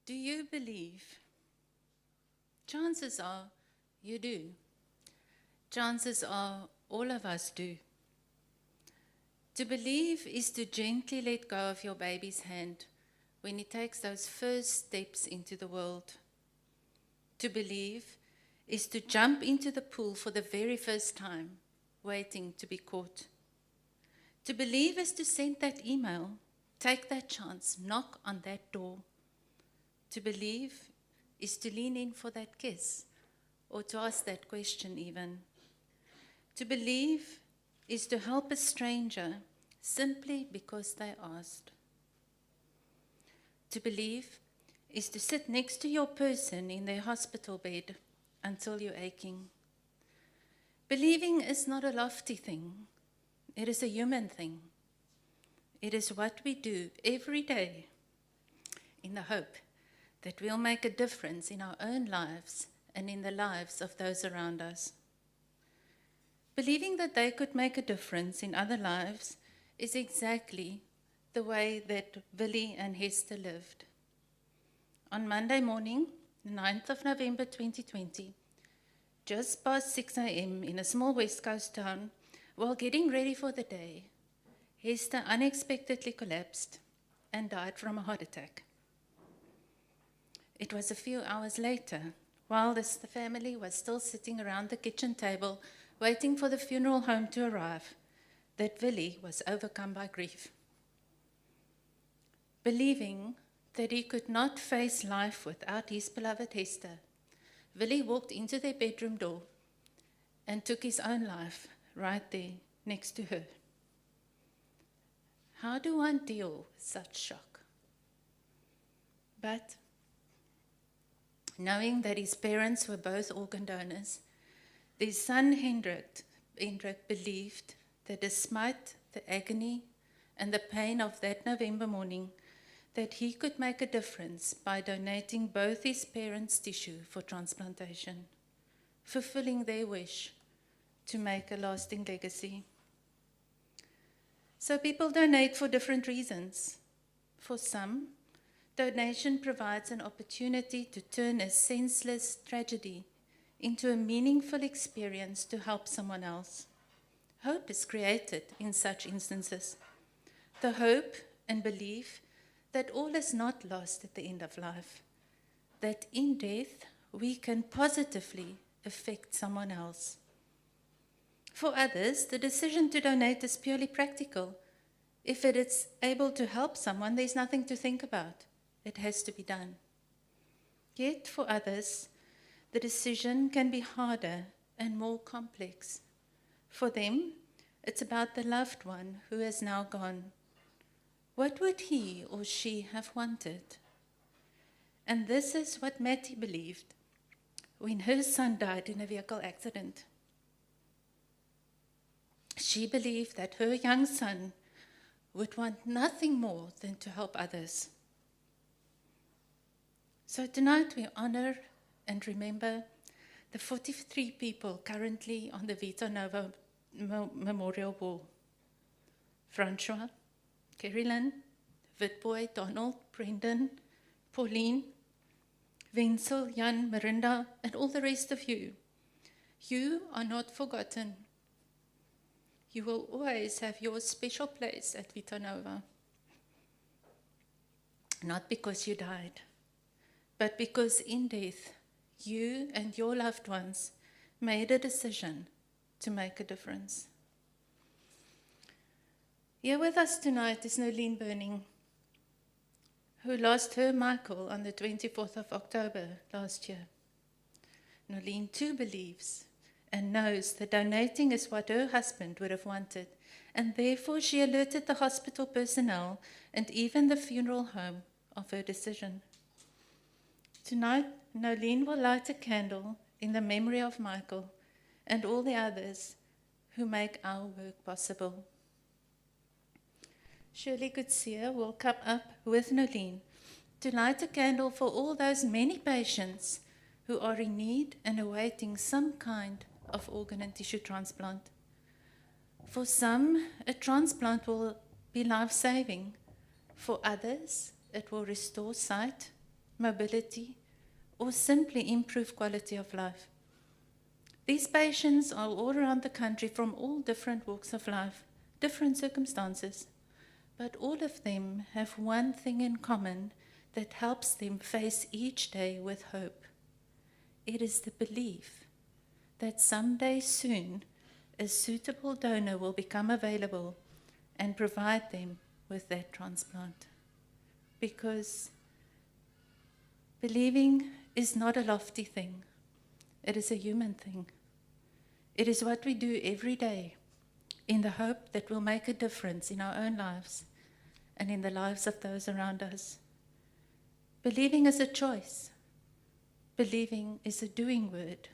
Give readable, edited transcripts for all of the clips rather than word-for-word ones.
Do you believe? Chances are you do. Chances are all of us do. To believe is to gently let go of your baby's hand when he takes those first steps into the world. To believe is to jump into the pool for the very first time, waiting to be caught. To believe is to send that email, take that chance, knock on that door. To believe is to lean in for that kiss, or to ask that question even. To believe is to help a stranger simply because they asked. To believe is to sit next to your person in their hospital bed until you're aching. Believing is not a lofty thing. It is a human thing. It is what we do every day in the hope that we'll make a difference in our own lives and in the lives of those around us. Believing that they could make a difference in other lives is exactly the way that Willie and Hester lived. On Monday morning, the 9th of November 2020, just past 6 a.m. in a small West Coast town, while getting ready for the day, Hester unexpectedly collapsed and died from a heart attack. It was a few hours later, while the family was still sitting around the kitchen table waiting for the funeral home to arrive, that Willie was overcome by grief. Believing that he could not face life without his beloved Hester, Willie walked into their bedroom door and took his own life right there next to her. How do one deal with such shock? But knowing that his parents were both organ donors, their son Hendrik believed that despite the agony and the pain of that November morning, that he could make a difference by donating both his parents' tissue for transplantation, fulfilling their wish to make a lasting legacy. So people donate for different reasons. For some, donation provides an opportunity to turn a senseless tragedy into a meaningful experience to help someone else. Hope is created in such instances. The hope and belief that all is not lost at the end of life, that in death we can positively affect someone else. For others, the decision to donate is purely practical. If it is able to help someone, there's nothing to think about. It has to be done. Yet for others, the decision can be harder and more complex. For them, it's about the loved one who has now gone. What would he or she have wanted? And this is what Mattie believed when her son died in a vehicle accident. She believed that her young son would want nothing more than to help others. So tonight we honor and remember the 43 people currently on the Vitanova Memorial Wall. Francois, Carolyn, Witboy, Donald, Brendan, Pauline, Wenzel, Jan, Marinda, and all the rest of you. You are not forgotten. You will always have your special place at Vitanova. Not because you died, but because in death, you and your loved ones made a decision to make a difference. Here with us tonight is Nolene Burning, who lost her Michael on the 24th of October last year. Nolene too believes and knows that donating is what her husband would have wanted, and therefore she alerted the hospital personnel and even the funeral home of her decision. Tonight, Nolene will light a candle in the memory of Michael and all the others who make our work possible. Shirley Goodseer will come up with Nolene to light a candle for all those many patients who are in need and awaiting some kind of organ and tissue transplant. For some, a transplant will be life-saving. For others, it will restore sight, mobility, or simply improve quality of life. These patients are all around the country from all different walks of life, different circumstances, but all of them have one thing in common that helps them face each day with hope. It is the belief that someday soon a suitable donor will become available and provide them with that transplant. Because believing is not a lofty thing. It is a human thing. It is what we do every day in the hope that we'll make a difference in our own lives and in the lives of those around us. Believing is a choice. Believing is a doing word.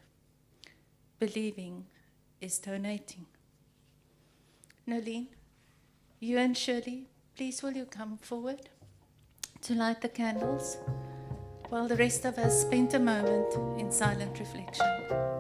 Believing is donating. Nolene, you and Shirley, please will you come forward to light the candles while the rest of us spend a moment in silent reflection.